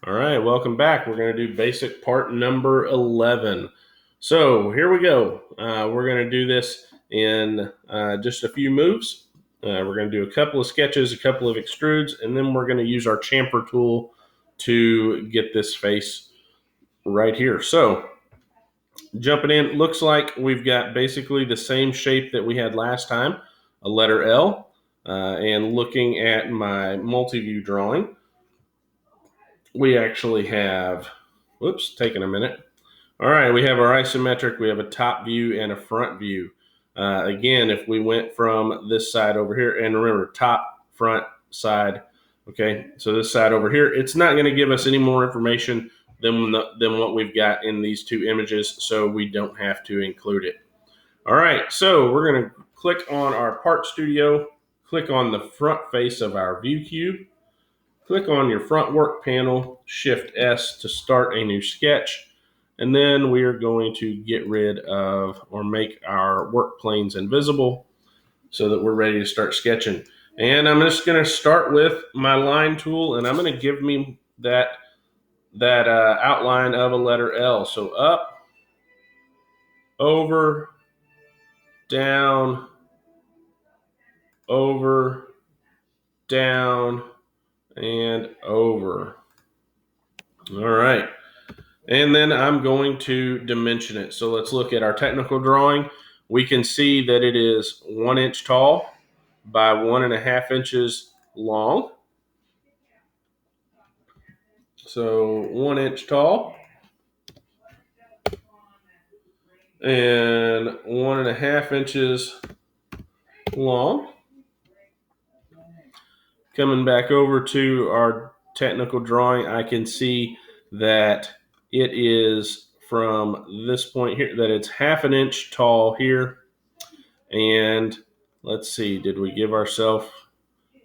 All right, welcome back. We're going to do basic part number 11. So here we go. We're going to do this in just a few moves. We're going to do a couple of sketches, a couple of extrudes, and then we're going to use our chamfer tool to get this face right here. So jumping in, looks like we've got basically the same shape that we had last time, a letter L. And looking at my multi-view drawing, we actually have, whoops, taking a minute. All right, we have our isometric, we have a top view and a front view. Again, if we went from this side over here, and remember, top, front, side, okay, so this side over here, it's not going to give us any more information than what we've got in these two images, so we don't have to include it. All right, so we're going to click on our Part Studio, click on the front face of our view cube, click on your front work panel, Shift S to start a new sketch, and then we are going to get rid of or make our work planes invisible so that we're ready to start sketching. And I'm just going to start with my line tool, and I'm going to give me that outline of a letter L. So up, over, down, over, down, and over. All right. And then I'm going to dimension it. So let's look at our technical drawing. We can see that it is 1 inch tall by 1.5 inches long. So 1 inch tall and 1.5 inches long. Coming back over to our technical drawing, I can see that it is from this point here, that it's 1/2 inch tall here. And let's see, did we give ourselves,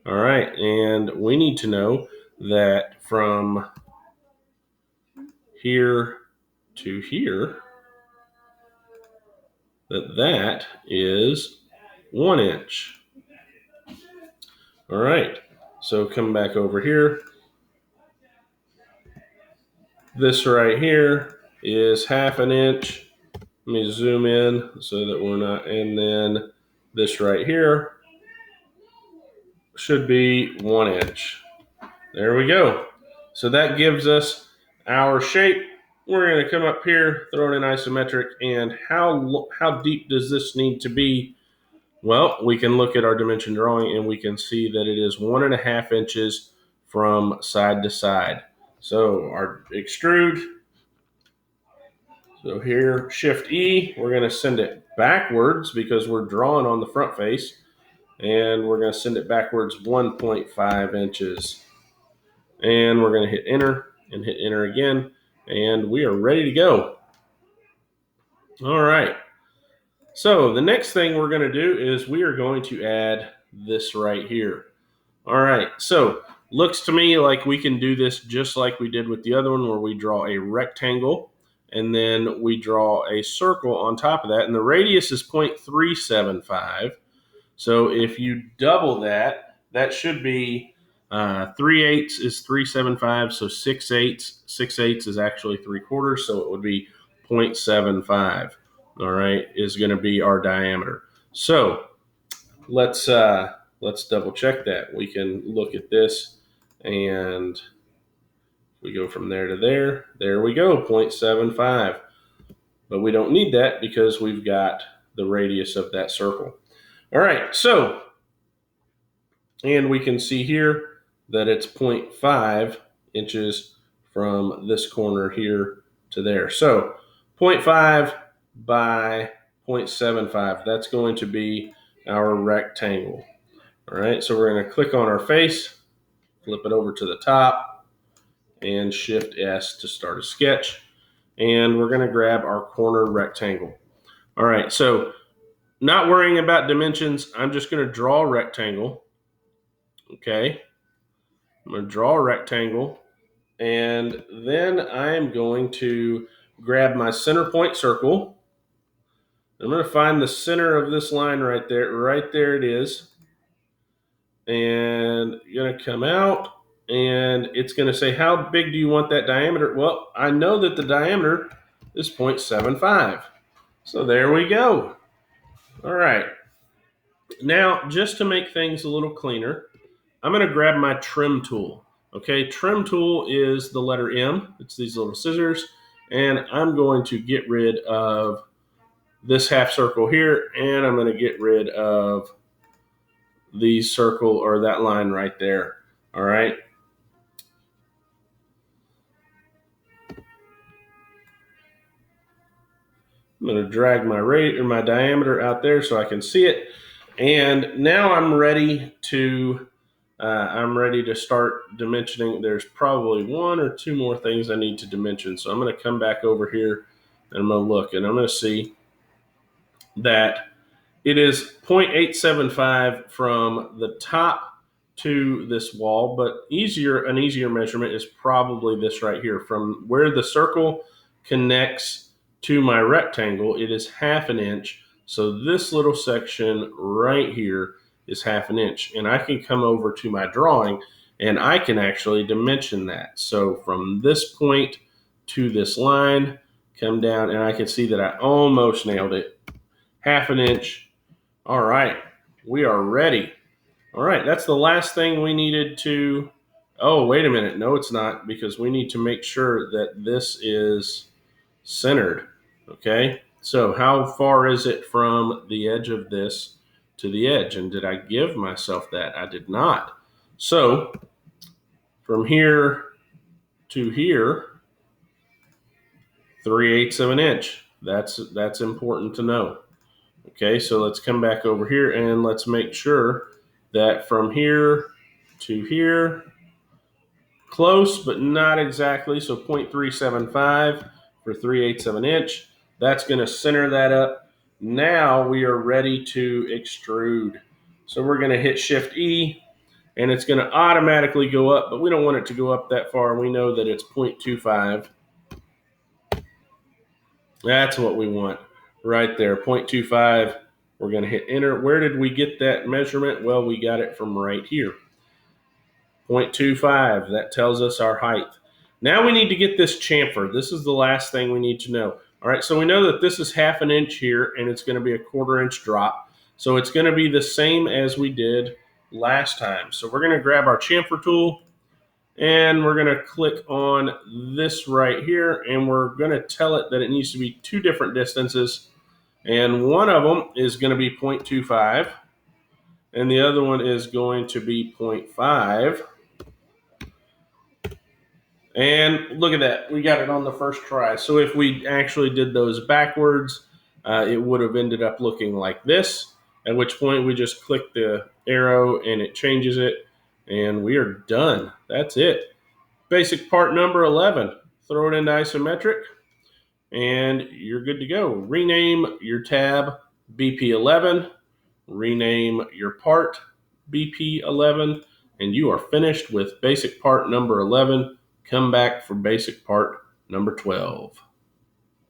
all right, and we need to know that from here to here, that is 1 inch. All right, so come back over here. This right here is 1/2 inch. Let me zoom in so that we're not, and then this right here should be 1 inch. There we go. So that gives us our shape. We're going to come up here, throw it in isometric, and how deep does this need to be? Well, we can look at our dimension drawing and we can see that it is 1.5 inches from side to side. So our extrude, so here, Shift E, we're going to send it backwards because we're drawing on the front face, and we're going to send it backwards 1.5 inches. And we're going to hit enter and hit enter again, and we are ready to go. All right. So the next thing we're going to do is we are going to add this right here. All right. So looks to me like we can do this just like we did with the other one, where we draw a rectangle and then we draw a circle on top of that, and the radius is 0.375. So if you double that, that should be 3/8 is 375. So 6/8 is actually 3/4. So it would be 0.75. All right, is going to be our diameter. So let's double check that. We can look at this, and we go from there to there. There we go, 0.75. But we don't need that because we've got the radius of that circle. All right, so, and we can see here that it's 0.5 inches from this corner here to there. So 0.5 by 0.75, that's going to be our rectangle. All right, so we're going to click on our face, flip it over to the top, and Shift S to start a sketch. And we're going to grab our corner rectangle. All right, so not worrying about dimensions, I'm just going to draw a rectangle. Okay, I'm going to draw a rectangle, and then I am going to grab my center point circle. I'm going to find the center of this line right there. Right there it is. And you're going to come out, and it's going to say, how big do you want that diameter? Well, I know that the diameter is 0.75. So there we go. All right. Now, just to make things a little cleaner, I'm going to grab my trim tool. Okay, trim tool is the letter M. It's these little scissors. And I'm going to get rid of this half circle here, and I'm going to get rid of the circle or that line right there. All right. I'm going to drag my rate or my diameter out there so I can see it. And now I'm ready to start dimensioning. There's probably one or two more things I need to dimension. So I'm going to come back over here and I'm going to look, and I'm going to see that it is 0.875 from the top to this wall, but an easier measurement is probably this right here. From where the circle connects to my rectangle, it is 1/2 inch. So this little section right here is 1/2 inch. And I can come over to my drawing and I can actually dimension that. So from this point to this line, come down, and I can see that I almost nailed it. 1/2 inch. All right, we are ready. All right, that's the last thing we needed to. Oh, wait a minute. No, it's not, because we need to make sure that this is centered. Okay, so how far is it from the edge of this to the edge? And did I give myself that? I did not. So from here to here, 3/8 of an inch. That's important to know. Okay, so let's come back over here and let's make sure that from here to here, close but not exactly, so 0.375 for 3/8 of an inch. That's going to center that up. Now we are ready to extrude. So we're going to hit Shift E, and it's going to automatically go up, but we don't want it to go up that far. We know that it's 0.25. That's what we want right there, 0.25. We're going to hit enter. Where did we get that measurement? Well, we got it from right here. 0.25, that tells us our height. Now we need to get this chamfer. This is the last thing we need to know. All right, so we know that this is 1/2 inch here, and it's going to be a 1/4 inch drop. So it's going to be the same as we did last time. So we're going to grab our chamfer tool, and we're going to click on this right here, and we're going to tell it that it needs to be 2 different distances. And one of them is going to be 0.25, and the other one is going to be 0.5. And look at that, we got it on the first try. So if we actually did those backwards, it would have ended up looking like this, at which point we just click the arrow and it changes it, and we are done. That's it. Basic part number 11. Throw it into isometric, and you're good to go. Rename your tab BP11, rename your part BP11, and you are finished with basic part number 11. Come back for basic part number 12.